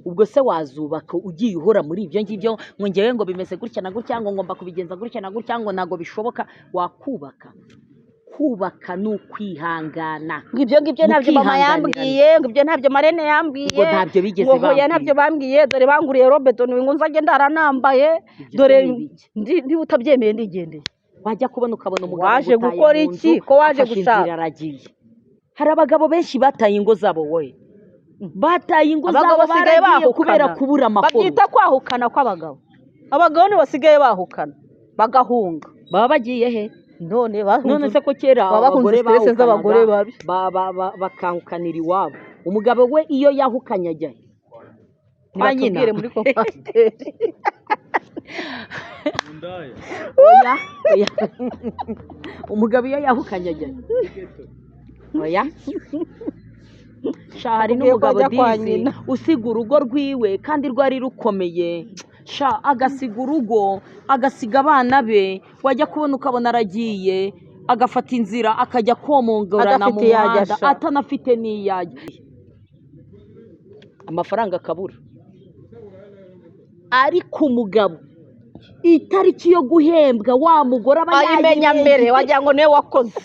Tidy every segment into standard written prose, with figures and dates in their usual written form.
ubwo se wazubaka ugiye uhora muri ibyo ngibyo ngo ngewe ngo bimeze gutya na gutya ngo ngomba kubigenza gutya na gutya ngo ntabwo bishoboka wakubaka kubaka ni ukwihangana ngo ibyo ngibyo ntabyo mama yambwiye ngo ibyo ntabyo marene yambwiye ngo ntabyo bigeze ngo hoya bambwiye bambwiye dore banguriye Roberton ngo nzajye ndaranambaye ibyo dore ni ibiki ndi utabyemeye ndigendeye wajya kubona ukabona umugabo waje agutaye gukora mu nzu iki ko waje afashe inzira gushaka aragiye hari abagabo benshi bataye ingo zabo wowe bataye ingo zabo abagabo basigaye baragiye kubera bahukana kubura amakuru babyita kwahukana kw'abagabo abagabo nibo basigaye bahukana bagahunga baba bagiye he none none se ko kera baba bahunze abagore stress z'abagore babi bakahukanira iwabo umugabo we iyo yahukanye ajya he kwa nyina nibatubwire muri komanteri oya oya umugabo iyo yahukanye ajya he oya sha hari Akubwiye ko n'umugabo ajya kwa dizi nyina. usiga urugo rwiwe kandi rwari rukomeye sha agasiga urugo agasiga abana be wajya kubona ukabona aragiye agafata inzira akajya komongorana mu Adafite iyo ajya, muhanda sha. atanafite n'iyo ajya amafaranga akabura ariko umugabo itariki yo guhembwa wa mugore aba ayimenya mbere wagira ngo niwe wakoze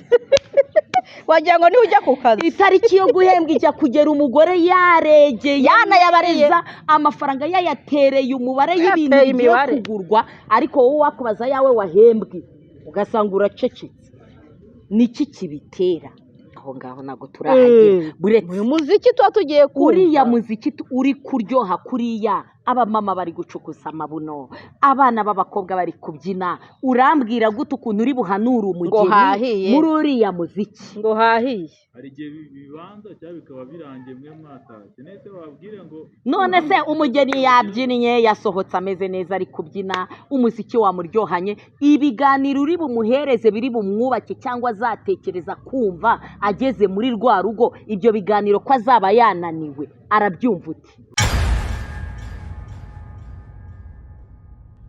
wagira ngo niwe ujya ku kazi itariki yo guhembwa ijya kugera umugore yaregeye Yanayabariye. neza, amafaranga yayatereye umubare Yateye y'ibintu bigiye imibare. kugurwa ariko wowe wakubaza yawe wahembwe ugasanga uracecetse niki kibitera aho ngaho ntabwo turahagera buretse uyu muziki tuba tugiye uriya muziki uri kuryoha kuriya abamama bari gucukusa amabuno abana b'abakobwa bari kubyina urambwira gute ukuntu uri buhanura umugeni hahiye. muri uriya muziki ngo hahiye hari igihe bibanza cyangwa bikaba birangiye mwe mwatashye nese wabwire ngo none se umugeni yabyinnye yasohotse ameze neza ari kubyina umuziki wamuryohanye ibiganiro uri bumuhereze biri bumwubake cyangwa azatekereza kumva ageze muri rwa rugo ibyo biganiro ko azaba yananiwe arabyumva uti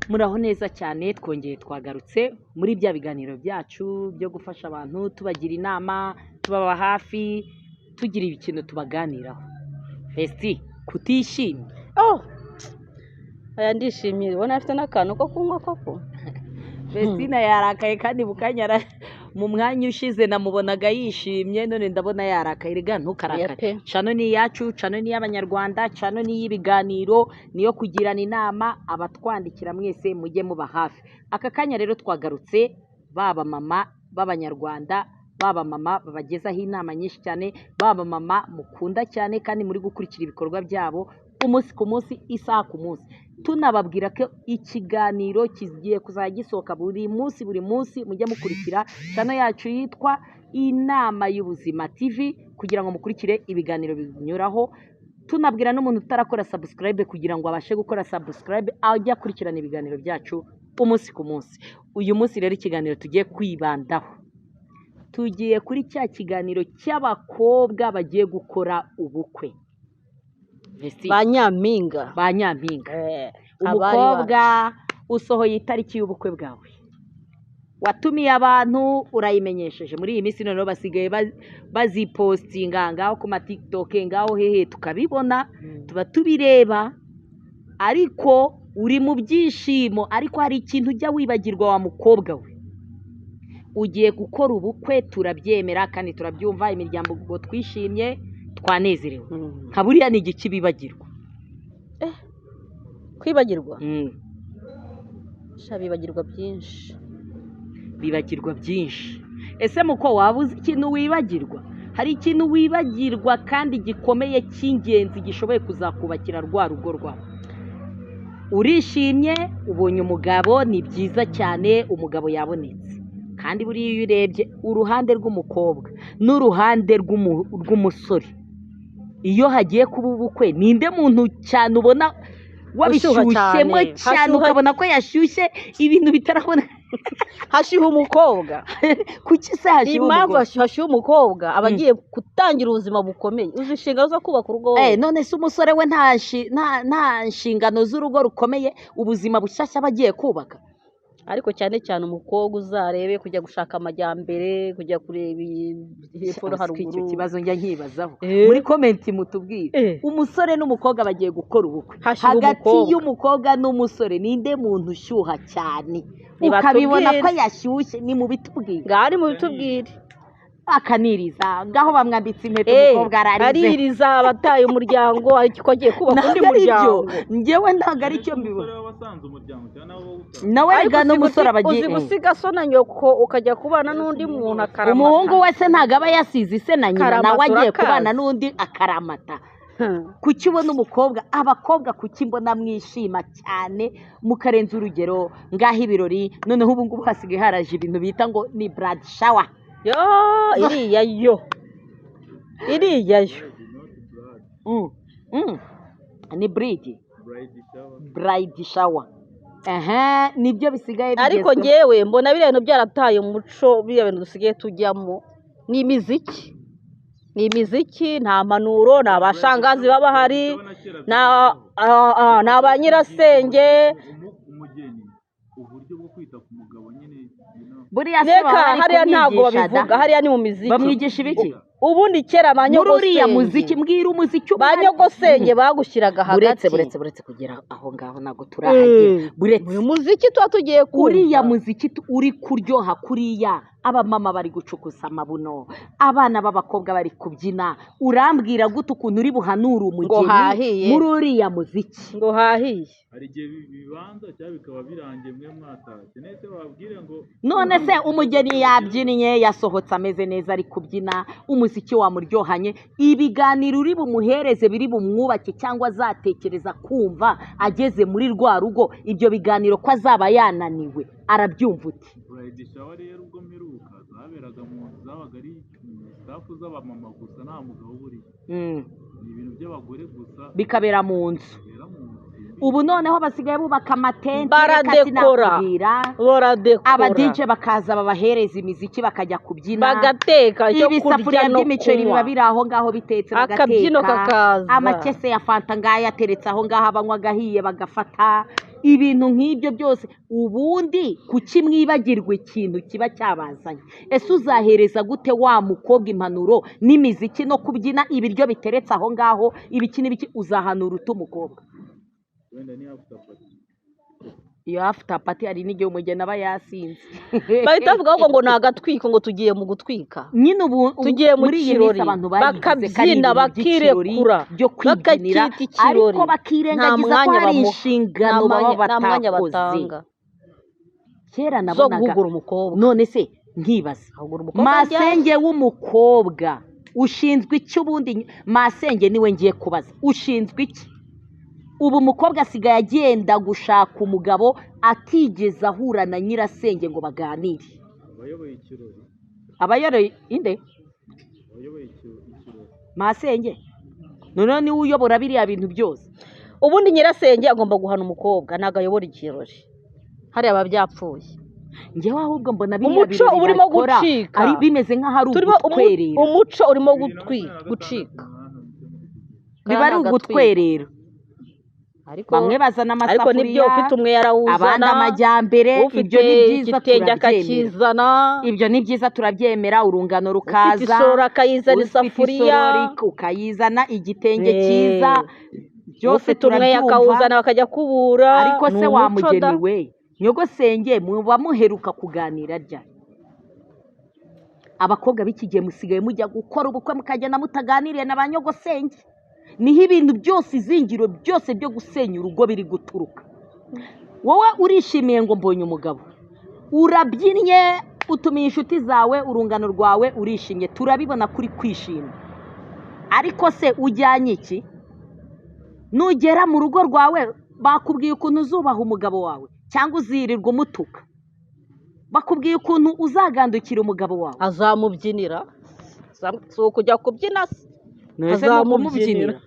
muraho neza cyane twongeye twagarutse muri bya biganiro byacu byo gufasha abantu tubagira inama tubaba hafi tugira ikintu tubaganiraho Festi kutishimye aya ndishimiye ubona afite n'akantu ko kunywa koko Festina yarakaye kandi bukanyara mu mwanya ushize namubonaga yishimye none ndabona yarakaye rega ntukarakare Yepe. cano ni iyacu cano ni iy'abanyarwanda cano ni iy'ibiganiro niyo kugirana inama abatwandikira mwese mujye muba hafi aka kanya rero twagarutse baba mama b'abanyarwanda baba mama babagezaho inama nyinshi cyane baba mama mukunda cyane kandi muri gukurikira ibikorwa byabo umunsi ku munsi isaha ku munsi tunababwira ko ikiganiro kigiye kuzajya gisohoka buri munsi mujye mukurikira channel yacu yitwa Inama y'Ubuzima TV kugira ngo mukurikire ibiganiro binyuraho tunabwira n'umuntu utarakora subscribe kugira ngo abashe gukora subscribe ajye akurikirana ibiganiro byacu umunsi ku munsi uyu munsi rero ikiganiro tugiye kwibandaho tugiye kuri cya kiganiro cy'abakobwa bagiye gukora ubukwe ba nyampinga umukobwa usohoye itariki y'ubukwe bwawe watumiye abantu urayimenyesheje muri iyi minsi noneho basigaye bazipostinga ngaho ku matiktok ngaho hehe tukabibona tuba tubireba ariko uri mu byishimo ariko hari ikintu ujya wibagirwa wa mukobwa we ugiye gukora ubukwe turabyemera kandi turabyumva imiryango ngo twishimye twanezerewe nka buriya ni igiki bibagirwa kwibagirwa bibagirwa byinshi ese muko waba uzi ikintu wibagirwa hari ikintu wibagirwa kandi gikomeye cy'ingenzi gishoboye kuzakubakira rwa rugo rwawe urishimye ubonye umugabo ni byiza cyane umugabo yabonetse kandi buriya iyo urebye uruhande rw'umukobwa n'uruhande rw'umusore iyo hagiye kuba ubukwe ninde muntu cyane ubona wabishyushyemo cyane ukabona ko yashyushye ibintu bitarabona hashyuha umukobwa kuki se hashyuha impamvu hashyuha umukobwa aba agiye gutangira ubuzima bukomeye uzi inshingano zo kubaka urugo none se umusore we nta nshingano z'urugo rukomeye ubuzima bushyashya aba agiye kubaka ariko cyane cyane umukobwa uzarebe kujya gushaka amajyambere, kujya kureba hepfo no icyo haruguru. kibazo njya nkibazaho Eh. muri komenti mutubwire umusore n'umukobwa bagiye gukora ubukwe Hashira hagati umukobwa. y'umukobwa n'umusore ninde muntu ushyuha cyane Nibatubwire. ukabibona ko yashyushye ni mu bitubwire ngaho ni mubitubwire. akaniriza ngaho bamwambitse impeta umukobwa ararize aririza abataye umuryango ariko agiye kubaka undi ntabwo ari byo muryango. njyewe ntabwo ari cyo mbibona umusore wasanze umuryango cyangwa nawe wawusanze nawe Ariko rega n'umusore abagiye uzi gusiga so na nyoko ukajya kubana n'undi muntu akaramata. umuhungu wese ntabwo aba yasize ise na nyina Karamata nawe agiye urakazi. kubana n'undi akaramata kuki ubona umukobwa abakobwa kuki mbona mwishima cyane mukarenza urugero ngaho ibirori noneho ubu ngubu hasigaye haraje ibintu bita ngo ni brad shower yo iriya yo Mm, mm. ni bride bride shower nibyo bisigaye ariko bigezweho. ngewe mbona biriya bintu byarataye umuco, biriya bintu dusigaye tujyamo ni imiziki. Ni imiziki, nta mpanuro, nta bashangazi baba bahari, nta ba nyirasenge. umugeni uburyo bwo kwita ku mugabo nyine buriya se Reka baba bari hariya ntabwo kumwigisha da? babivuga, hariya ni mu miziki. bamwigisha ibiki Ubundi kera ba muri uriya nyogosenge, muziki mbwira umuziki ba nyogosenge bagushyiraga hagati. buretse kugera aho ngaho ntabwo turahagera buretse uyu muziki tuba tugiye kumva. uriya muziki uri kuryoha kuriya abamama bari gucukusa amabuno abana b'abakobwa bari kubyina urambwira gute ukuntu uri buhanura umugeni hahiye. muri uriya muziki ngo hahiye. hari igihe bibanza cyangwa bikaba birangiye mwe mwatashye nese wabwire ngo none se umugeni yabyinnye yasohotse ameze neza ari kubyina umuziki wamuryohanye ibiganiro uri bumuhereze biri bumwubake cyangwa azatekereza kumva ageze muri rwa rugo ibyo biganiro ko azaba yananiwe arabyumva uti bride shower rero ubwo mperuka zaberaga mu nzu zabaga ari staff z'abamama gusa nta mugabo buriya ni ibintu by'abagore gusa bikabera mu nzu bibera mu nzu ubu noneho basigaye bubaka amatente Baradekora. aba DJ bakaza babahereza imiziki bakajya kubyina bagateka icyo ibisafuriya kurya no by'imiceri biba kunywa. biri aho ngaho bitetse Akabyino bagateka kakaza. amakese ya fanta ngaya ateretse aho ngaho abanywa agahiye bagafata ibintu nk'ibyo byose ubundi kuki mwibagirwa ikintu kiba cyabazanye ese uzahereza gute wa mukobwa impanuro n'imiziki no kubyina ibiryo biteretse aho ngaho ibiki n'ibiki uzahanura uta umukobwa wenda ni after party iyo after party hari n'igihe umugeni aba yasinze bahita bavuga ngo ni agatwiko, ngo tugiye mu gutwika. nyine ubu Tugiye mu muri iyi kirori, minsi abantu bayigize ko ari bakabyina, ibintu by'ikirori, bakirekura, byo kwibyinira bakakita ikirori. ariko bakirengagiza ko hari inshingano baba nta mwanya batakoze batanga kera zo nabonaga guhugura umukobwa. none se nkibaza Ahugura umukobwa masenge w'umukobwa ushinzwe iki ubundi masenge niwe ngiye kubaza ushinzwe iki ubu umukobwa asigaye agenda gushaka umugabo atigeze ahura na nyirasenge ngo baganire abayoboye ikirori abayoroye inde abayoboye ikirori masenge noneho niwe uyobora biriya bintu byose ubundi nyirasenge agomba guhana umukobwa, ntabwo ayobora ikirori. hariya biba byapfuye. njyewe ahubwo mbona biriya Umuco birori uba urimo bakora gucika. ari bimeze nk'aho ari Turimo ugutwerera umuco urimo gucika. biba ari ugutwerera bamwe bazana ariko nibyo amasafuriya ufite umwe yarawuzana, abandi amajyambere ufite ibyo ni byiza igitenge turabyemera akakizana, ibyo ni byiza turabyemera urungano ufite rukaza isorori akayizana, ufite isafuriya, isorori ukayizana igitenge cyiza byose ufite umwe turabyumva yakawuzana bakajya kubura. ariko ni se umuco wa da. mugeni we nyogosenge muba muheruka kuganira ryari abakobwa b'iki gihe musigaye mujya gukora ubukwe mukagenda mutaganiriye na ba nyogosenge niho ibintu byose izingiro byose byo gusenya urugo biri guturuka wowe urishimiye ngo mbonye umugabo urabyinnye utumiye inshuti zawe urungano rwawe urishimye turabibona kuri kwishima ariko se ujyanye iki nugera mu rugo rwawe bakubwiye ukuntu uzubaha umugabo wawe cyangwa uzirirwa umutuka bakubwiye ukuntu uzagandukira umugabo wawe azamubyinira, si ukujya kubyina se, ntese ni ukumubyinira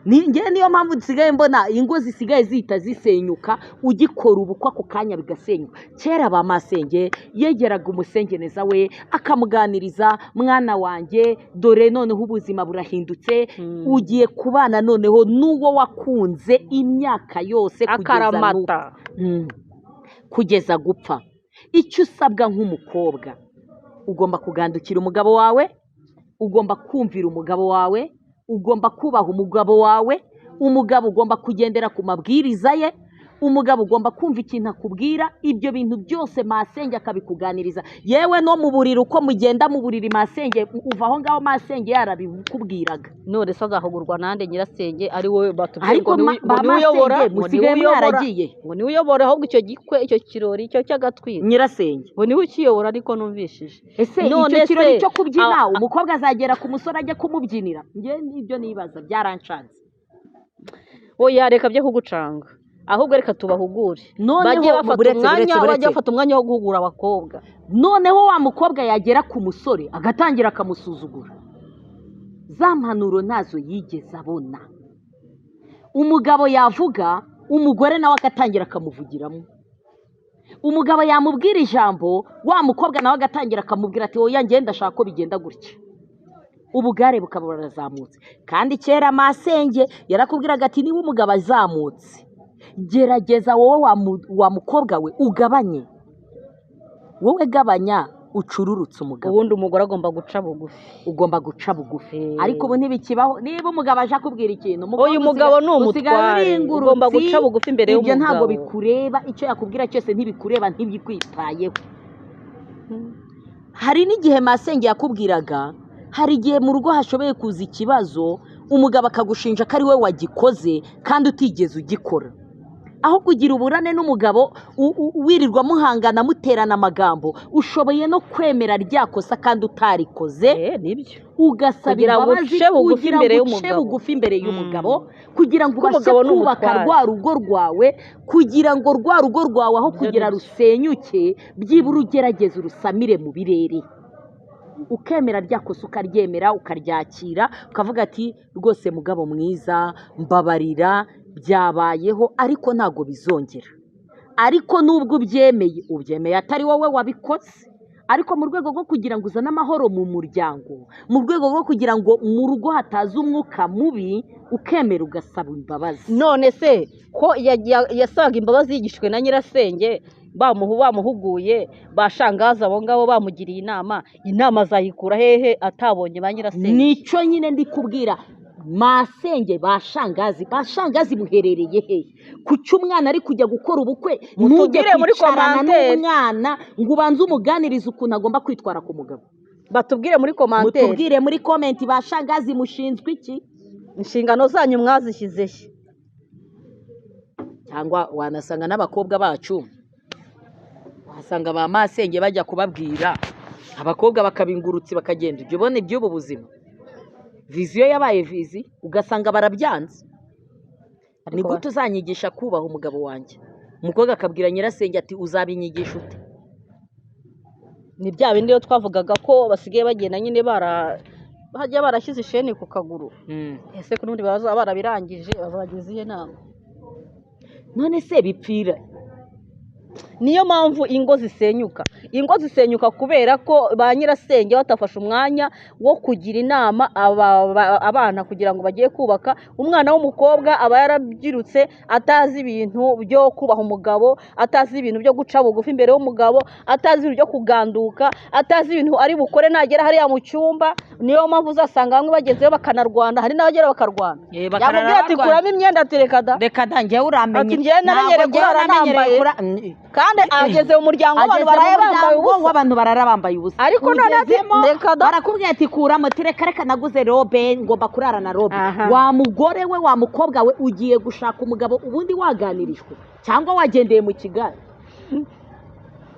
njyewe niyo mpamvu dusigaye mbona ingo zisigaye zihita zisenyuka ugikora ubukwe ako kanya bigasenyuka kera ba masenge yegeraga umusengeneza we akamuganiriza mwana wanjye dore noneho ubuzima burahindutse ugiye kubana noneho n'uwo wakunze imyaka yose kugeza akaramata. kugeza gupfa. Icyo usabwa nk'umukobwa, ugomba kugandukira umugabo wawe, ugomba kumvira umugabo wawe, ugomba kubaha umugabo wawe, umugabo ugomba kugendera ku mabwiriza ye, umugabo ugomba kumva ikintu akubwira. Ibyo bintu byose masenge akabikuganiriza, yewe no mu buriri uko mugenda mu buriri masenge uva aho ngaho masenge yarabikubwiraga. none se azahugurwa nande nyirasenge ari wowe batubwiye Ariko ngo niwe uyobora, musigaye mwaragiye. ngo niwe uyobora, ahubwo icyo gikwe icyo kirori icyo cy'agatwiro Nyirasenge, ngo niwe ukiyobora ariko numvishije. ese icyo kirori cyo kubyina umukobwa azagera ku musore ajye kumubyinira? Njye nibyo nibaza, byaranshanze. oya reka byo kugucanga, ahubwo reka tubahugure, bajye bafata umwanya wo guhugura abakobwa. Noneho wa mukobwa yagera ku musore agatangira akamusuzugura, za mpanuro ntazo yigeze abona. Umugabo yavuga, umugore nawe agatangira akamuvugiramo. Umugabo yamubwira ijambo, wa mukobwa nawe agatangira akamubwira ati oya njye ndashaka ko bigenda gutya. Ubugare bukaba burazamutse. Kandi kera masenge yarakubwiraga ati niba umugabo azamutse, gerageza wowe wa mukobwa we ugabanye, wowe gabanya ucururutse umugabo. ubundi umugore agomba guca bugufi, ugomba guca bugufi. Ariko ubu ntibikibaho. Niba umugabo aje akubwira ikintu, uyu mugabo ni umutware, ugomba guca bugufi imbere y'umugabo. Ibyo ntabwo bikureba, icyo yakubwira cyose ntibikureba, ntibikwitayeho. Hari n'igihe masenge yakubwiraga, hari igihe mu rugo hashoboye kuza ikibazo, umugabo akagushinja ko ari we wagikoze kandi utigeze ugikora. Aho kugira uburane n'umugabo wirirwa muhangana muterana amagambo, ushoboye no kwemera rya kosa kandi utarikoze, nibyo ugasaba imbabazi kugira ngo uce bugufi imbere y'umugabo, kugira ngo ubashe kubaka rwa rugo rwawe, kugira ngo rwa rugo rwawe aho kugira rusenyuke, byibura ugerageze urusamire mu birere. Ukemera rya kosa ukaryemera, ukaryakira, ukavuga ati rwose mugabo mwiza, mbabarira, byabayeho ariko ntabwo bizongera. Ariko nubwo ubyemeye atari wowe wabikoze, ariko mu rwego rwo kugira ngo uzane amahoro mu muryango, mu rwego rwo kugira ngo mu rugo hataza umwuka mubi, ukemera ugasaba imbabazi. None se ko yasaga imbabazi yigishwe na nyirasenge, bamuhuguye, bashangaza abo ngabo bamugiriye inama azayikura hehe atabonye ba nyirasenge? Nicyo nyine ndi kubwira masenge, bashangazi muherereye hehe? Kuki umwana ari kujya gukora ubukwe ntujye kwicarana n'umwana ngo ubanze umuganirize ukuntu agomba kwitwara ku mugabo? Batubwire muri komantere, mutubwire muri komenti, bashangazi mushinzwe iki? Inshingano zanyu mwazishyize he? Cyangwa wanasanga n'abakobwa bacu, wasanga ba masenge bajya kubabwira abakobwa bakabingurutse bakagenda. Ibyo ubone iby'ubu buzima, viziyo yabaye vizi, ugasanga barabyanze. Ni gute uzanyigisha kubaha umugabo wanjye? Umukobwa akabwira nyirasenge ati uzabinyigisha ute? Ni bya bindi rero twavugaga ko basigaye bagenda nyine bajya barashyize isheni ku kaguru. Ese ko n'ubundi bazaba barabirangije, bazabagize iyo nama. None se bipfira? Niyo mpamvu ingo zisenyuka kubera ko ba nyirasenge batafashe umwanya wo kugira inama abana kugira ngo bagiye kubaka. Umwana w'umukobwa aba yarabyirutse atazi ibintu byo kubaha umugabo, atazi ibintu byo guca bugufi imbere y'umugabo, atazi ibintu byo kuganduka, atazi ibintu ari bukore nagera hariya mu cyumba. Niyo mpamvu uzasanga bamwe bagezeyo bakanarwana, hari n'abagera bakarwana. Yamubwira ati kuramo imyenda, ati reka da njyewe uramenye, ati njyewe namenyereye kurara nambaye, kandi ageze mu muryango w'abantu barara bambaye ubusa. Ariko none barakubwira ati kuramo, reka naguze robe ngomba kurara na robe. Wa mugore we, wa mukobwa we, ugiye gushaka umugabo ubundi waganirijwe cyangwa wagendeye mu Kigali?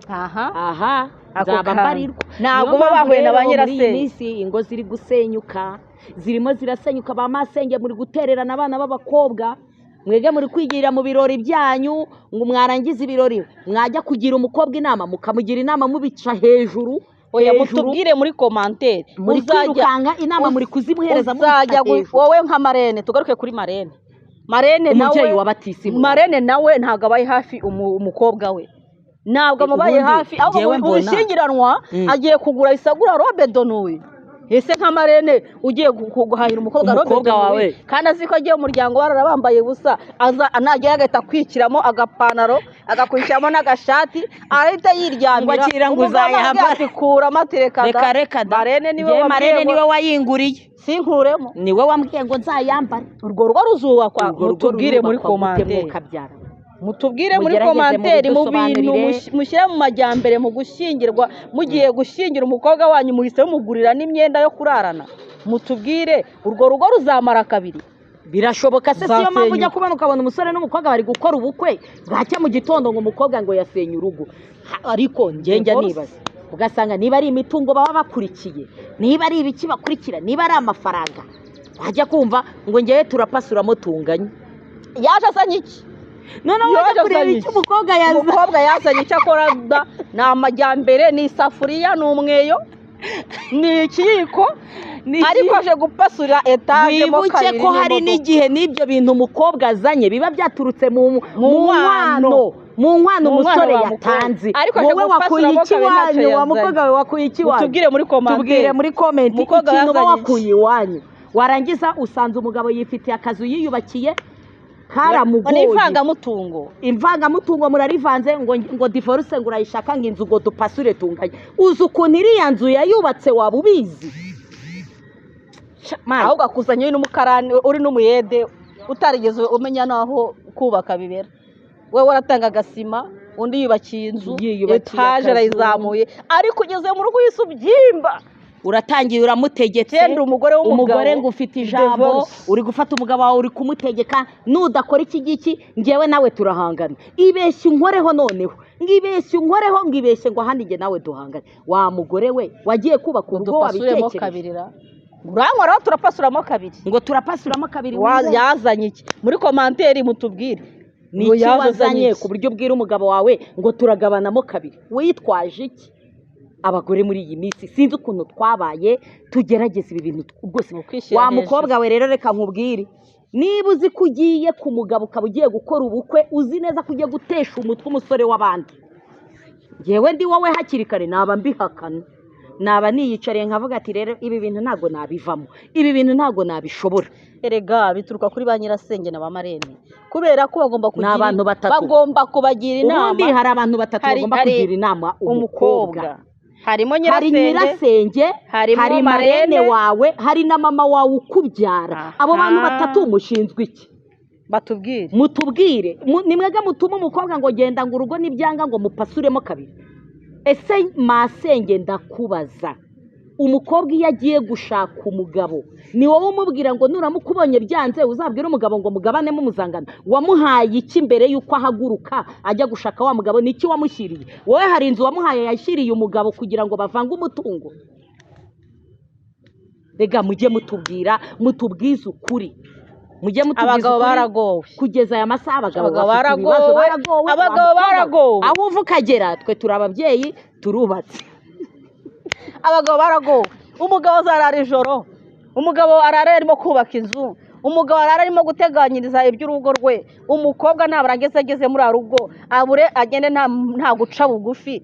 Nzaba mbarirwa. Ntabwo bahuye na ba nyirasenge. Muri iyi minsi ingo ziri gusenyuka, zirimo zirasenyuka. Ba masenge muri gutererana abana b'abakobwa, mwege muri kwigirira mu birori byanyu, ngo mwarangiza ibirori mwajya kugira umukobwa inama, mukamugira inama mubica hejuru. Oya, mutubwire muri komantere, muri kwirukanga inama muri kuzimuhereza muzajya wowe nka Marene. Tugaruke kuri Marene. Marene nawe ntabwo abaye hafi umukobwa we, ntabwo amubaye hafi, ahubwo ubushyingiranwa agiye kugura isagura robe donuwe. ese nka marene ugiye guhahira umukobwa wawe kandi azi ko agiye mu muryango barabambaye ubusa najya agahita kwikiramo agapantaro agakurikiramo n'agashati arahita yiryamira ngo uzayambara kuramo atereka reka marene niwe wayinguriye sinkuremo niwe wambwiye ngo nzayambare urwo rugo ruzubakwa mutubwire muri komanteri mutubwire muri komanteri mu bintu mushyira mu majyambere mu gushyingirwa mugiye gushyingira umukobwa wanyu muhise mumugurira n'imyenda yo kurarana mutubwire urwo rugo ruzamara kabiri birashoboka se siyo mpamvu ujya kubona ukabona umusore n'umukobwa bari gukora ubukwe bwacya mu gitondo ngo umukobwa ngo yasenye urugo ariko njya nibaza ugasanga niba ari imitungo baba bakurikiye niba ari ibiki bakurikira niba ari amafaranga wajya kumva ngo ngewe turapasuramo tunganye yaje azanye iki noneho wajya kureba icyo umukobwa yazanye icyo akora ni amajyambere ni isafuriya ni umweyo ni ikiyiko ariko aje gupasura etaje mo kabiri wibuke ko hari n'igihe n'ibyo bintu umukobwa azanye biba byaturutse mu nkwano umusore yatanze wowe wakuye iki wanyu wa mukobwa we wakuye iki wanyu tubwire muri komenti ikintu uba wakuye iwanyu warangiza usanze umugabo yifitiye akazu yiyubakiye karamugoye imvangamutungo murarivanze ngo divorce ngo urayishaka ngo inzu ngo dupasure tunganye uzi ukuntu iriya nzu yayubatse waba ubizi ahubwo akuzanye n'umukarani uri n'umuyede utarigeze umenya naho kubaka bibera we waratanga agasima undi yubakiye inzu etaje arayizamuye ariko ugeze mu rugo yise ubyimba uratangiye uramutegetse umugore ngo ufite ijambo uri gufata umugabo wawe uri kumutegeka nudakora iki giki ngewe nawe turahangana ibeshye unkoreho noneho ngibeshye unkoreho ngibeshye ngo ahandi nge nawe duhangane wa mugore we wagiye kubaka urugo wabitekereje urangora turapasuramo kabiri ngo turapasuramo kabiri yazanye iki muri komanteri mutubwire ni iki wazanye ku buryo ubwira umugabo wawe ngo turagabanamo kabiri witwaje iki abagore muri iyi minsi sinzi ukuntu twabaye tugerageza ibi bintu rwose wa mukobwa we rero reka nkubwire niba uzi ko ugiye ku mugabo ukaba ugiye gukora ubukwe uzi neza ko ugiye gutesha umutwe umusore w'abandi ngewe ndi wowe hakiri kare naba mbihakana naba niyicariye nkavuga ati rero ibi bintu ntabwo nabivamo ibi bintu ntabwo nabishobora erega bituruka kuri ba nyirasenge na ba marene kubera ko bagomba kubagira inama ubundi hari abantu batatu bagomba kugira inama umukobwa harimo nyirasenge hari marene wawe hari na mama wawe ukubyara abo bantu batatu mushinzwe iki mutubwire ni mwebwe mutuma umukobwa ngo genda ngo urugo n'ibyanga ngo mupasuremo kabiri ese masenge ndakubaza umukobwa iyo agiye gushaka umugabo ni wowe umubwira ngo nuramuka ubonye byanze uzabwire umugabo ngo mugabanemo umuzangano wamuhaye iki mbere y'uko ahaguruka ajya gushaka wa mugabo ni iki wamushyiriye wowe hari inzu wamuhaye yashyiriye umugabo kugira ngo bavange umutungo rega mujye mutubwize ukuri mujye abagabo baragowe kugeza aya masaha abagabo baragowe aho uva ukagera twe turi ababyeyi turubatse abagabo baragowe umugabo azarara ijoro umugabo arara arimo kubaka inzu umugabo arara arimo guteganyiriza iby'urugo rwe umukobwa ntabwo ageze muri rugo abure agende nta guca bugufi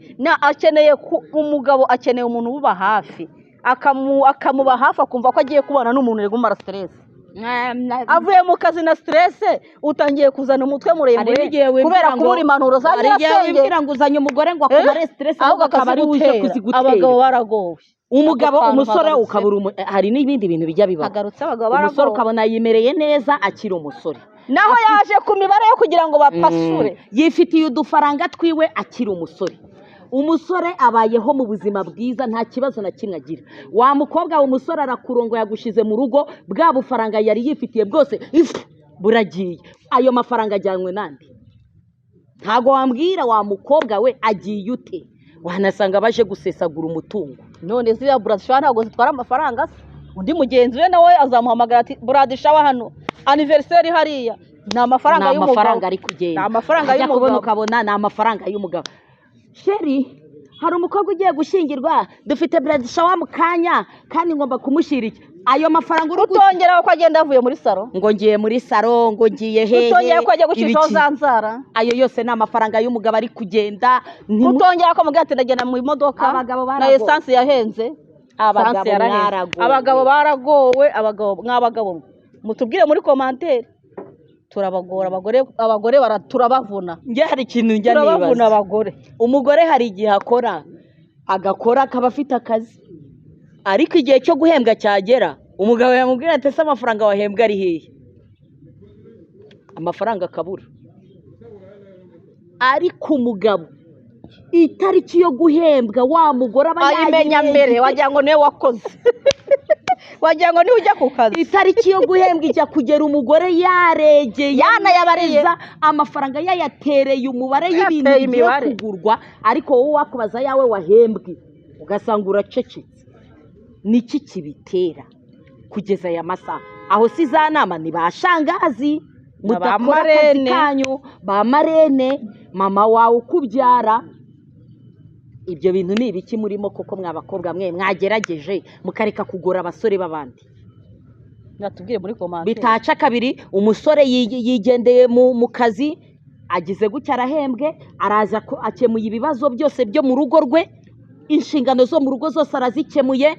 akeneye umugabo akeneye umuntu uba hafi akamuba hafi akumva ko agiye kubana n'umuntu uri gumara stress avuye mu kazi na stress utangiye kuzana umutwe muremure kubera kubura impanuro za nyirasenge wibwira ngo uzanye umugore ngo akumare stress ahubwo akaba ari uje kuzigutera abagabo baragowe umugabo umusore ukabura hari n'ibindi bintu bijya biba umusore ukabona yimereye neza akiri umusore naho yaje ku mibare yo kugira ngo bapasure yifitiye udufaranga twiwe akiri umusore abayeho mu buzima bwiza nta kibazo na kimwe agira wa mukobwa umusore arakurongo yagushize mu rugo bwa bufaranga yari yifitiye bwose buragiye ayo mafaranga ajyanywe nande ntago wambwira wa mukobwa we agiye ute wanasanga baje gusesagura umutungo none ziriya buradishawa ntabwo zitwara amafaranga undi mugenzi we nawe azamuhamagara ati buradishawa hano aniveriseri hariya ni amafaranga y'umugabo ari kugenda ni amafaranga y'umugabo ukabona ni amafaranga y'umugabo sheri hari umukobwa ugiye gushyingirwa dufite buradishawa mu kanya kandi ngomba kumushyira iki ayo mafaranga utongera ko agenda avuye muri saro ngo ngiye muri saro ngo ngiye hehe utongera ko ajya gucishaho za nzara ayo yose ni amafaranga y'umugabo ari kugenda utongera ko mugati ndagenda mu imodoka na esansi yahenze abagabo abagabo baragowe, mw'abagabo mutubwire muri komantere, turabagora abagore turabavuna. njye hari ikintu njya turabavuna nibaza abagore. umugore hari igihe agakora akaba afite akazi, ariko igihe cyo guhembwa cyagera umugabo yamubwira ati ese amafaranga wahembwa ari hehe, amafaranga akabura. ariko umugabo itariki yo guhembwa wa mugore aba ayimenya mbere, wagira ngo niwe wakoze wagira ngo niwe ujya ku kazi. itariki yo guhembwa ijya kugera umugore yaregeye yanayabariye, amafaranga yayatereye umubare y'ibintu Yateye bigiye imibare. kugurwa, ariko wowe wakubaza yawe wahembwe ugasanga uracecetse. niki kibitera kugeza aya masaha? aho si za nama ni ba shangazi mudakora akazi kanyu, ba marene, mama wawe ukubyara. ibyo bintu ni ibiki murimo koko mw'abakobwa mwe mwagerageje mukareka kugora abasore b'abandi? natubwire muri komantere. bitaca kabiri umusore yigendeye mu kazi, agize gutya arahembwe, araza akemuye ibibazo byose byo mu rugo rwe, inshingano zo mu rugo zose arazikemuye,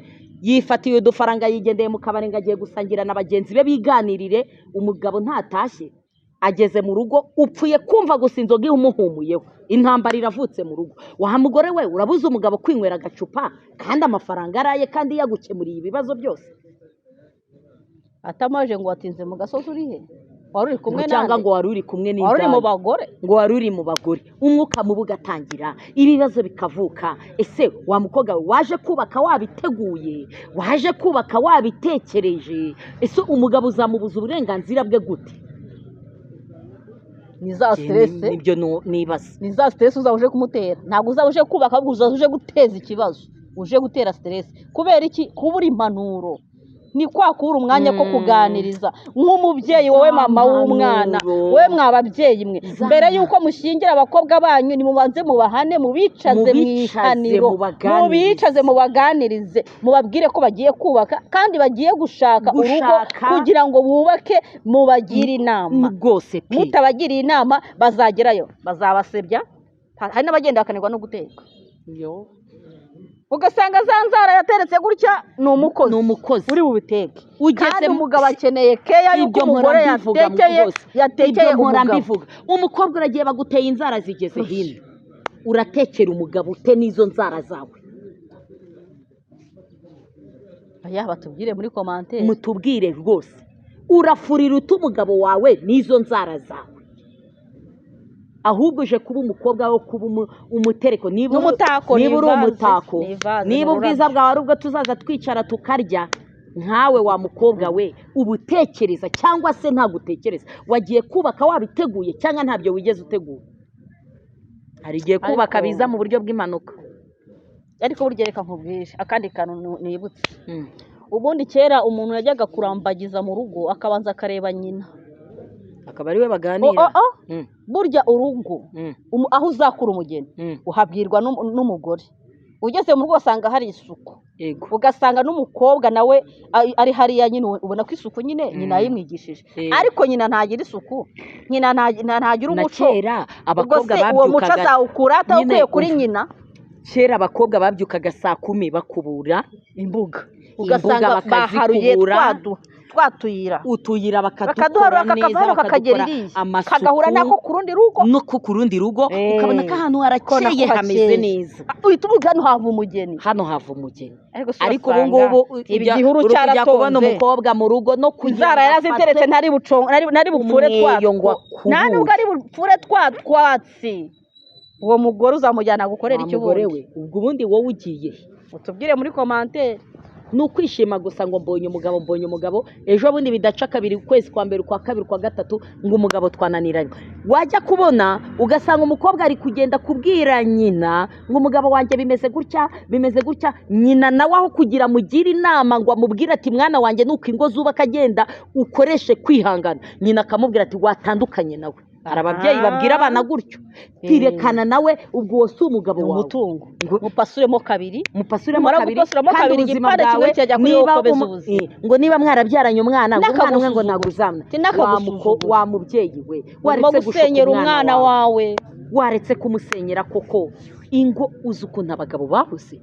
yifatiye udufaranga yigendeye mu kabari ngo agiye gusangira na bagenzi be biganirire. umugabo ntatashye, ageze mu rugo upfuye kumva gusa inzoga umuhumuyeho, intambara iravutse mu rugo. wa mugore we urabuze umugabo kwinywera agacupa kandi amafaranga araye kandi yagukemuriye ibibazo byose? atamaje ngo watinze mu gasozi uri he? wari uri kumwe cyangwa ngo wari uri kumwe n'indaya, wari uri mu bagore, ngo wari uri mu bagore, umwuka mubi ugatangira, ibibazo bikavuka. ese wa mukobwa we waje kubaka wabiteguye, waje kubaka wabitekereje? ese umugabo uzamubuza uburenganzira bwe gute? ni za stress, nibyo nibaza. ni za stress uzaba uje kumutera. ntabwo uzaba uje kubaka, ahubwo uzaba uje guteza ikibazo, uje gutera stress. kubera iki? kubura impanuro. ni kwa kubura umwanya ko kuganiriza nk'umubyeyi, wowe mama w'umwana, wowe mw'ababyeyi mwe, mbere y'uko mushyingira abakobwa banyu nimubanze mubahane, mubicaze mu ihaniro, mubicaze mubaganirize, mubabwire ko bagiye kubaka kandi bagiye gushaka urugo kugira ngo bubake, mubagire inama rwose pe. mutabagiriye inama bazagerayo bazabasebya. hari n'abagenda bakanirwa no guteka, ugasanga za nzara yateretse gutya, ni umukozi uri bubiteke. kandi umugabo akeneye keya y'uko umugore yatekeye umugabo. umukobwa uragiye baguteye inzara zigeze hino, uratekera umugabo ute n'izo nzara zawe? batubwire muri komantere, mutubwire rwose, urafurira ute umugabo wawe n'izo nzara zawe? ahubwo uje kuba umukobwa wo kuba umutereko, niba uri umutako, niba ubwiza bwawe ari ubwo tuzaza twicara tukarya. nkawe wa mukobwa we uba utekereza cyangwa se ntabwo utekereza? wagiye kubaka wabiteguye cyangwa ntabyo wigeze utegura? hari igihe kubaka biza mu buryo bw'impanuka. ariko burya reka nkubwire akandi kantu nibutse. ubundi kera umuntu yajyaga kurambagiza mu rugo akabanza akareba nyina, akaba ari we baganira. burya urugo aho uzakura umugeni uhabwirwa n'umugore. ugeze mu rugo usanga hari isuku, ugasanga n'umukobwa nawe ari hariya nyine, ubona ko isuku nyine nyina yayimwigishije. ariko nyina ntagira isuku, nyina ntagira umuco. kera abakobwa uwo muco azawukura atawukuye kuri nyina. kera abakobwa babyukaga saa 10 bakubura imbuga, ugasanga baharuye twatuyira, utuyira bakaduharura kakavaro kakagera iriya, kagahura nako ku rundi rugo, no ku rundi rugo, ukabona ko ahantu harakeye hameze neza. uhita uvuga hano hava umugeni, ariko ubu ngubu igihuru cyaratonze, kubona umukobwa mu rugo no inzara yaraziteretse ntari bupfure nta nubwo ari bupfure twatsi. uwo mugore uzamujyana gukorera icyo ubundi? ubwo ubundi wowe ugiye utubwire muri komantere. ni ukwishima gusa ngo mbonye umugabo, ejo bundi bidaca kabiri, ukwezi kwa mbere, ukwa kabiri, ukwa gatatu, ngo umugabo twananiranye. wajya kubona ugasanga umukobwa ari kugenda kubwira nyina ngo umugabo wanjye bimeze gutya. nyina nawe aho kugira mugire inama ngo amubwire ati mwana wanjye nuko ingo zubaka, agenda ukoreshe kwihangana, nyina akamubwira ati watandukanye nawe. hari ababyeyi babwira abana gutyo, tirekana nawe, ubwo wose umugabo wawe umutungo mupasuremo kabiri, kandi ubuzima bwawe ngo niba mwarabyaranye umwana ngo umwana umwe ngo naguzamna, wa mubyeyi we waretse gusenyera umwana wawe, waretse kumusenyera koko. ingo uzi ukuntu abagabo babuze,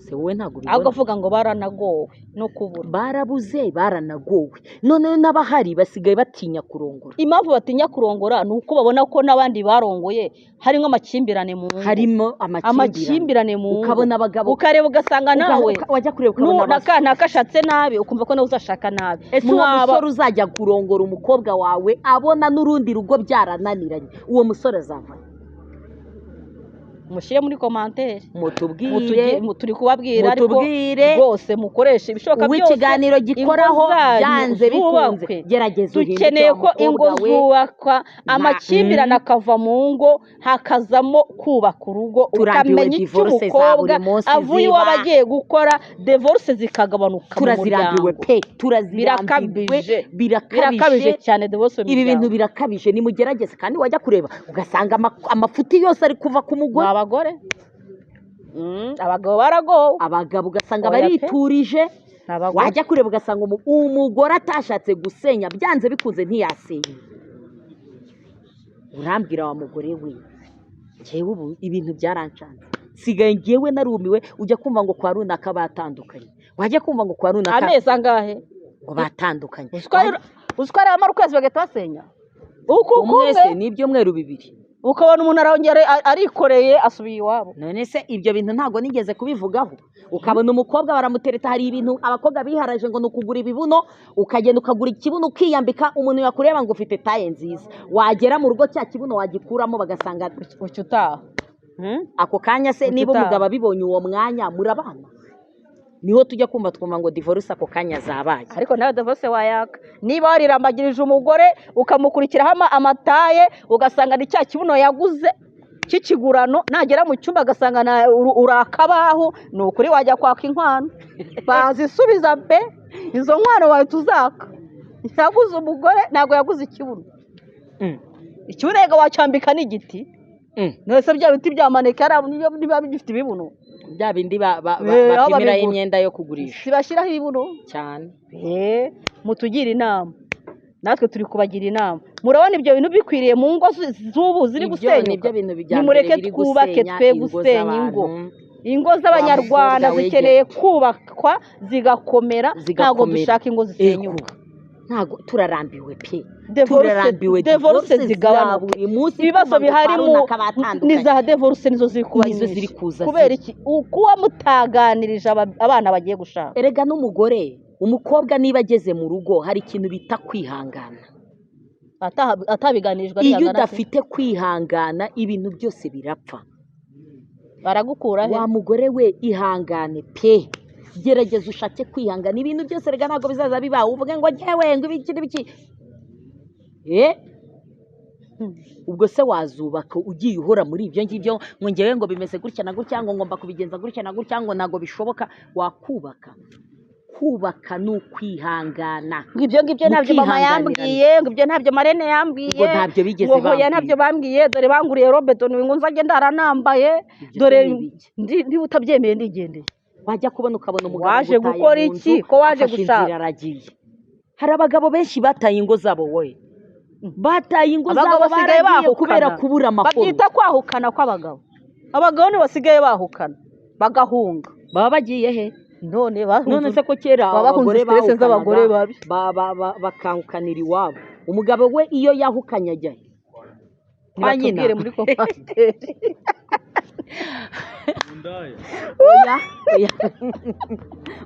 se wowe ntabwo ahubwo ubibona avuga ngo baranagowe no kubura. barabuze baranagowe none n'abahari basigaye batinya kurongora Impamvu batinya kurongora ni uko babona ko n'abandi barongoye harimo amakimbirane mu ngo, harimo amakimbirane mu ngo, ukabona abagabo ukareba ugasanga nawe wajya kureba ukabona n'akana kashatse nabi ukumva ko nawe uzashaka nabi. ese uwo musore uzajya kurongora umukobwa wawe abona n'urundi rugo byarananiranye uwo musore azava mushyire muri komantere mutubwire turi kubabwira ariko mutubwire rwose mukoreshe ibishoboka byose ikiganiro gikoraho byanze bikunze gerageza dukeneye ko ingo zubakwa amakimbirane akava mu ngo hakazamo kubaka urugo ukamenya icyo umukobwa avuye iwabo agiye gukora divorce zikagabanuka mu turazirambiwe muryango. pe turazirambiwe birakabije cyane divorce mu ibi bintu muryango. birakabije nimugerageze kandi wajya kureba ugasanga amafuti yose ari kuva ku mugore abagore abagabo baragowe abagabo ugasanga Oya pe. bariturije abagore wajya kureba ugasanga umugore atashatse gusenya byanze bikunze ntiyasenya urambwira wa mugore we njyewe ubu ibintu byarancanze sigaye ngewe narumiwe ujya kumva ngo kwa runaka batandukanye wajya kumva ngo kwa runaka amezi angahe ngo batandukanye uziko ari ukwezi bagahita basenya umwese ni ibyumweru bibiri ukabona umuntu arongera arikoreye asubiye iwabo. none se ibyo bintu ntabwo nigeze kubivugaho ukabona umukobwa baramutereta hari ibintu abakobwa biharaje ngo ni ukugura ibibuno ukagenda ukagura ikibuno ukiyambika umuntu yakureba ngo ufite taye nziza wagera mu rugo cya kibuno wagikuramo bagasanga ucyo utaha ako kanya se niba umugabo abibonye uwo mwanya murabana niho tujya kumva twumva ngo divorce ako kanya zabaye ariko nawe divorce wayaka niba warirambagirije umugore ukamukurikiraho amataye ugasanga ni cya kibuno yaguze cy'ikigurano nagera mu cyumba agasanga urakabaho ni ukuri wajya kwaka inkwano bazisubiza pe izo nkwano wawe tuzaka yaguze umugore ntabwo yaguze ikibuno ikibuno rega wacyambika n'igiti nose bya biti bya maneke niba bifite ibibuno bya bindi bapimiraho imyenda yo kugurisha sibashyiraho ibibuno cyane mutugire inama natwe turi kubagira inama murabona ibyo bintu bikwiriye mu ngo z'ubu ziri gusenyuka nimureke twubake twe gusenya ingo z'abanyarwanda zikeneye kubakwa zigakomera ntabwo dushaka ingo zisenyuka ntabwo turarambiwe pe divorce zigabanuka ibibazo biharimo ni za divorce nizo ziri kuba nyinshi kubera iki kuba mutaganirije abana bagiye gushaka erega n'umugore umukobwa niba ageze mu rugo hari ikintu bita kwihangana atabiganirijwe iyo udafite kwihangana ibintu byose birapfa baragukura wa mugore we ihangane pe gerageza ushake kwihangana ibintu byose rega ntabwo bizaza bibaho uvuge ngo njyewe ngo ibiki n'ibiki ubwo se wazubaka ugiye uhora muri ibyo ngibyo ngo njyewe ngo bimeze gutya na gutya ngo ngomba kubigenza gutya na gutya ngo ntabwo bishoboka wakubaka kubaka ni ukwihangana ngo ibyo ngibyo ntabyo mama yambwiye ngo ibyo ntabyo marene yambwiye ngo ntabyo bigeze bambwiye ntabyo bambwiye dore banguriye robeto ngo nzajye ndaranambaye dore niba utabyemeye ndigendeye wajya kubona ukabona umugabo waje gukora iki ko waje gushaka hari abagabo benshi bataye ingo zabo wowe bataye ingo zabo basigaye bahukana kubera kubura amakuru babyita kwahukana kw'abagabo abagabo ni basigaye bahukana bagahunga baba bagiye he none se ko kera abagore bahukanaga bakahukanira iwabo umugabo we iyo yahukanye ajya he kwa nyina muri komateri oya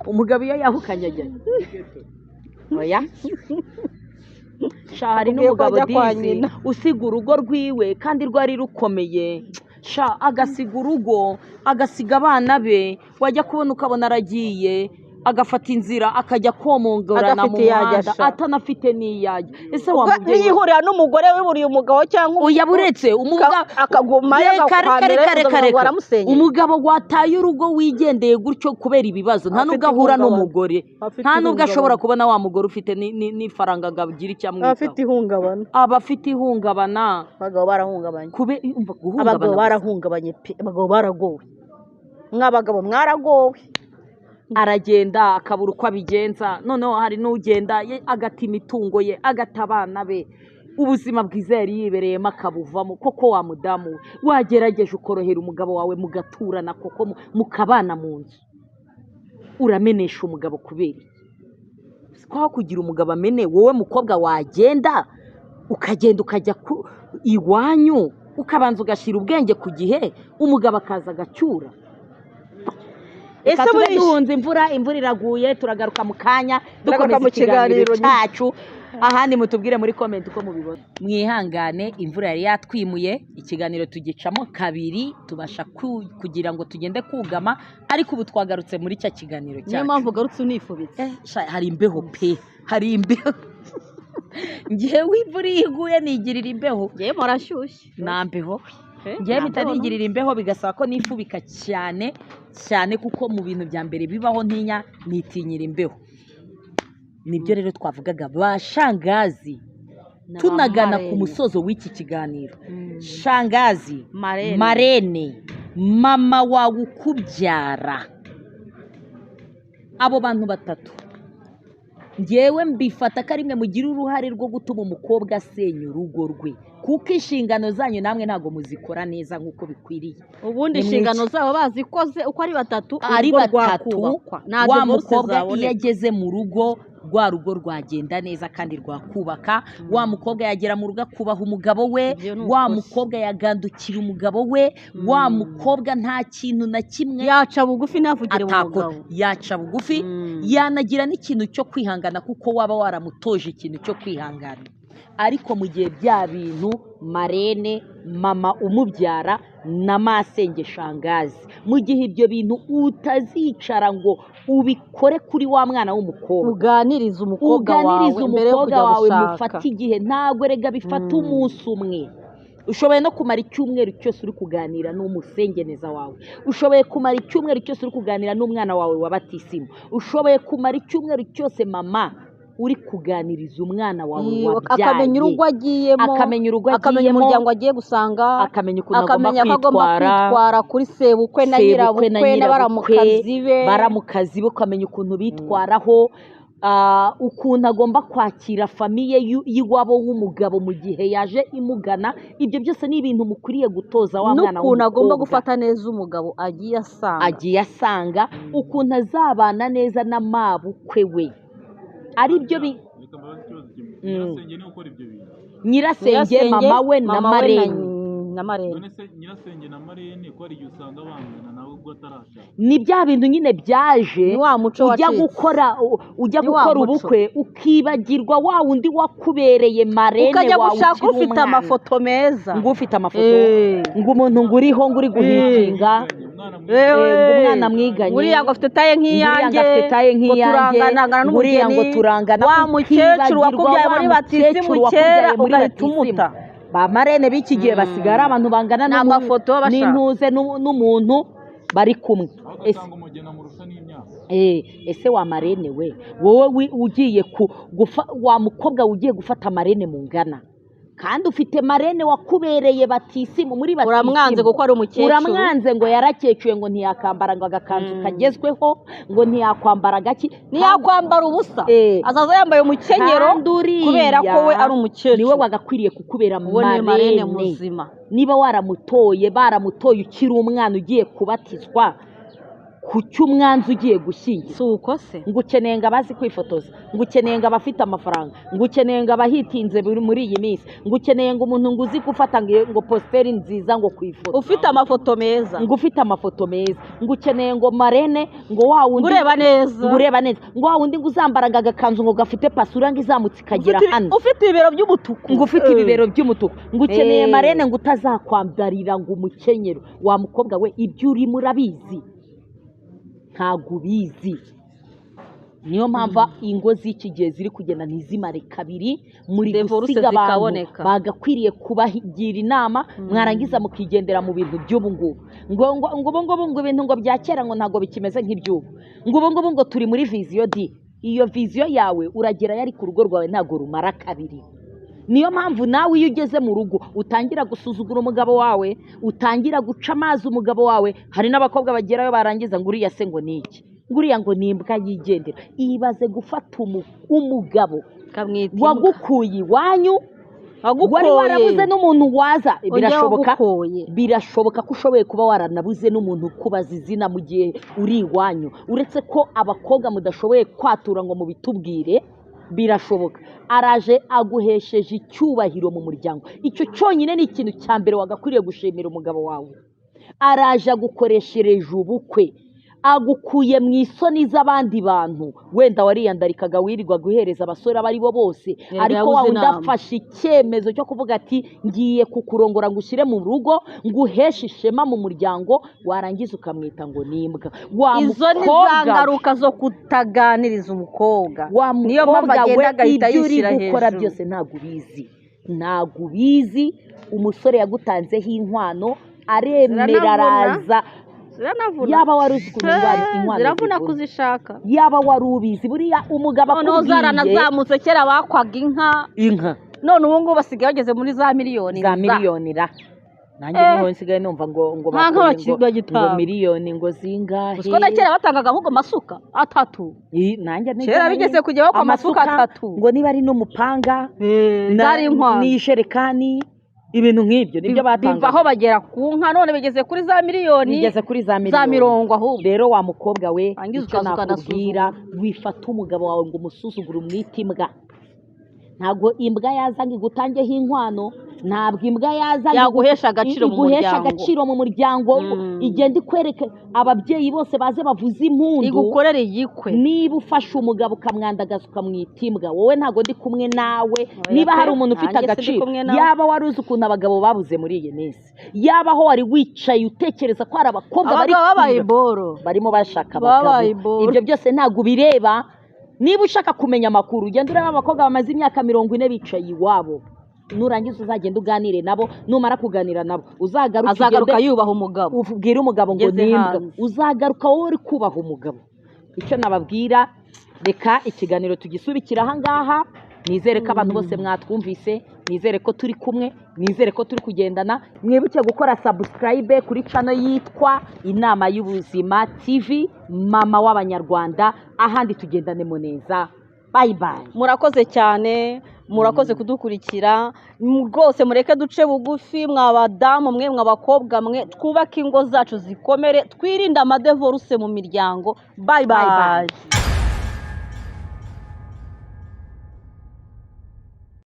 umugabo iyo yahukanye ajya he oya hari n'umugabo dizi usiga urugo rwiwe kandi rwari rukomeye agasiga urugo agasiga abana be wajya kubona ukabona aragiye agafata inzira akajya komongorana mu muhanda atanafite n'iyajya ese wamubyeyi yihurira n'umugore wiburiye umugabo cyangwa yaburetse akagumayo umugabo wataye urugo wigendeye gutyo kubera ibibazo nta nubwo ahura n'umugore nta nubwo ashobora kubona wa mugore ufite n'ifaranga ngo agire icyo amwitaho aba afite ihungabana abagabo barahungabanye abagabo barahungabanye pe abagabo baragowe mw'abagabo mwaragowe aragenda akabura uko abigenza noneho hari n'ugenda agata imitungo ye agata abana be ubuzima bwiza yari yibereyemo akabuvamo koko wa mudamu we wagerageje ukorohera umugabo wawe mugaturana koko mukabana mu nzu uramenesha umugabo kubera iki ko kugira umugabo amene wowe mukobwa wagenda ukagenda ukajya iwanyu ukabanza ugashyira ubwenge ku gihe umugabo akaza agacyura ese duhunze imvura iraguye turagaruka mu kanya dukomeza ikiganiro cyacu ahandi mutubwire muri comment uko mubibona mwihangane imvura yari yatwimuye ikiganiro tugicamo kabiri tubasha kugira ngo tugende kugama ariko ubu twagarutse muri cya kiganiro cyacu niyo mpamvu ugarutse unifubitse hari imbeho pe hari imbeho ngewe imvura iguye nigirira imbeho ngewe murashyushye nambeho ngewe bitanigirira imbeho bigasaba ko nifubika cyane cyane kuko mu bintu bya mbere bibaho ntinya nitinyira imbeho nibyo rero twavugaga bashangazi tunagana ku musozo w'iki kiganiro shangazi marene mama wawe ukubyara abo bantu batatu ngewe mbifata ko ari mwe mugira uruhare rwo gutuma umukobwa asenya urugo rwe kuko inshingano zanyu namwe ntabwo muzikora neza nk'uko bikwiriye ubundi inshingano zabo bazikoze uko ari batatu wa mukobwa iyo ageze mu rugo rwa rugo rwagenda neza kandi rwakubaka wa mukobwa yagera mu rugo akubaha umugabo we wa mukobwa yagandukira umugabo we wa mukobwa nta kintu na kimwe yaca bugufi ntavugire mu mugabo yaca bugufi yanagira n'ikintu cyo kwihangana kuko waba waramutoje ikintu cyo kwihangana ariko mu gihe bya bintu marene mama umubyara na masenge shangazi mu gihe ibyo bintu utazicara ngo ubikore kuri wa mwana w'umukobwa uganiriza umukobwa wawe mufate igihe ntabwo rega bifata umunsi umwe ushoboye no kumara icyumweru cyose uri kuganira n'umusengeneza wawe ushoboye kumara icyumweru cyose uri kuganira n'umwana wawe wa batisimu ushoboye kumara icyumweru cyose mama uri kuganiriza umwana wawe wabyaye akamenya urugo agiyemo akamenya umuryango agiye gusanga akamenya ukuntu agomba kwitwara kuri sebukwe na nyirabukwe n'abaramukazi be ukamenya ukuntu bitwaraho ukuntu agomba kwakira famiye y'iwabo w'umugabo mu gihe yaje imugana ibyo byose ni ibintu mukwiriye gutoza wa mwana w'umukobwa n'ukuntu agomba gufata neza umugabo agiye asanga ukuntu azabana neza n'amabukwe we ari byo nyirasenge mama we na marene nyirasenge na marene ko ari igihe usanga bangana nawe ubwo atarashaka ni bya bintu nyine byaje ujya gukora ubukwe ukibagirwa wa wundi wakubereye marene ukajya gushaka ufite amafoto meza ngo ufite amafoto ngo umuntu ngo uriho ngo uri guhitinga umwana mwiganye uriya ngo afite taye nk'iyanjye ngo turangana n'umugeni turangana wa mukecuru wakubyaye muri batisimu kera ugahita umuta ba marene b'iki gihe basigara abantu bangana n'intuze n'umuntu bari kumwe ese wa marene we wowe ugiye wa mukobwa ugiye gufata marene mungana kandi ufite marene wakubereye batisimu muri batisimu uramwanze kuko ari umukecuru uramwanze ngo yarakecuye ngo ntiyakambara ngo agakanzu kagezweho ngo ntiyakwambara gaki ntiyakwambara ubusa azaza yambaye umukenyero kubera ko we ari umukecuru niwe wagakwiriye kukubera marene muzima niba baramutoye ukiri umwana ugiye kubatizwa ku cy'umwanzi ugiye gushyingira si uko se ngo ukeneye ngo abazi kwifotoza ngo ukeneye ngo abafite amafaranga ngo ukeneye ngo abahitinze muri iyi minsi ngo ukeneye ngo umuntu ngo uzi gufata ngo positeri nziza ngo ku ifoto ufite amafoto meza ngo ufite amafoto meza ngo ukeneye ngo marene ngo wa wundi ureba neza ngo wa wundi ngo uzambaraga agakanzu ngo gafite pasura ngo izamutse ikagera hano ufite ibibero by'umutuku ngo ufite ibibero by'umutuku ngo ukeneye marene ngo utazakwambarira ngo umukenyero wa mukobwa we ibyo urimo urabizi ntabwo ubizi niyo mpamvu ingo z'iki gihe ziri kugenda ntizimare kabiri muri gusiga abantu bagakwiriye kubagira inama mwarangiza mukigendera mu bintu by'ubu ngubu ngo ibintu ngo bya kera ngo ntabwo bikimeze nk'iby'ubu ngo ubu ngubu ngo turi muri viziyo di iyo viziyo yawe uragerayo ariko urugo rwawe ntabwo rumara kabiri niyo mpamvu nawe iyo ugeze mu rugo utangira gusuzugura umugabo wawe utangira guca amazi umugabo wawe hari n'abakobwa bagerayo barangiza ngo uriya se ngo ni iki ngo uriya ngo ni imbwa yigendera ibaze gufata umugabo wagukuye iwanyu wari warabuze n'umuntu waza birashoboka wagukoye. birashoboka ko ushoboye kuba waranabuze n'umuntu kubaza izina mu gihe uri iwanyu uretse ko abakobwa mudashoboye kwatura ngo mubitubwire birashoboka araje aguhesheje icyubahiro mu muryango icyo cyonyine ni ikintu cya mbere wagakwiriye gushimira umugabo wawe araje agukoreshereje ubukwe agukuye mu isoni z'abandi bantu wenda wariyandarikaga wirirwa guhereza abasore abo ari bo bose ariko wa wundi afashe icyemezo cyo kuvuga ati ngiye kukurongora ngo ushyire mu rugo nguheshe ishema mu muryango warangiza ukamwita ngo ni imbwa izo ni za ngaruka zo kutaganiriza umukobwa niyo mpamvu agenda agahita yishyira hejuru gukora byose ntabwo ubizi umusore yagutanzeho inkwano aremera araza yaba wari uzi ukuntu inkwano ziravuna kuzishaka yaba wari ubizi buriya umugabo akubwiye noneho zaranazamutse kera bakwaga inka none ubu ngubu basigaye bageze muri za miliyoni nanjye niho nsigaye numva ngo miliyoni ngo zingahe gusa na kera batangaga ahubwo amasuka 3 kera bigeze kujya bakwa amasuka 3 ngo niba ari n'umupanga n'isherekani ibintu nk'ibyo nibyo batangaga bivaho bagera ku nka none bigeze kuri za miliyoni za mirongo ahubwo rero wa mukobwa we icyo nakubwira wifata umugabo wawe ngo umusuzugure umwite imbwa ntabwo imbwa yaza ngo igutangeho inkwano ntabwo imbwa yaza yaguhesha agaciro mu muryango igenda ikwereka ababyeyi bose baze bavuze impundu igukorera igikwe niba ufashe umugabo ukamwandagaza ukamwita imbwa wowe ntabwo ndi kumwe nawe niba hari umuntu ufite agaciro yaba wari uzi ukuntu abagabo babuze muri iyi minsi yaba aho wari wicaye utekereza ko hari abakobwa barimo bashaka abagabo ibyo byose ntabwo ubireba niba ushaka kumenya amakuru ugenda ureba abakobwa bamaze imyaka 40 bicaye iwabo nurangiza uzagenda uganire nabo numara kuganira nabo azagaruka yubaha umugabo ubwira umugabo ngo nimbwa uzagaruka wowe uri kubaha umugabo icyo nababwira reka ikiganiro tugisubikira aha ngaha nizere ko abantu bose mwatwumvise nizere ko turi kumwe nizere ko turi kugendana mwibuke gukora subscribe kuri channel yitwa Inama y'Ubuzima TV mama w'abanyarwanda ahandi tugendanemo neza bye bye murakoze cyane murakoze kudukurikira rwose mureke duce bugufi mwabadamu mwe mwabakobwa mwe twubake ingo zacu zikomere twirinde amadevoruse mu miryango bye bye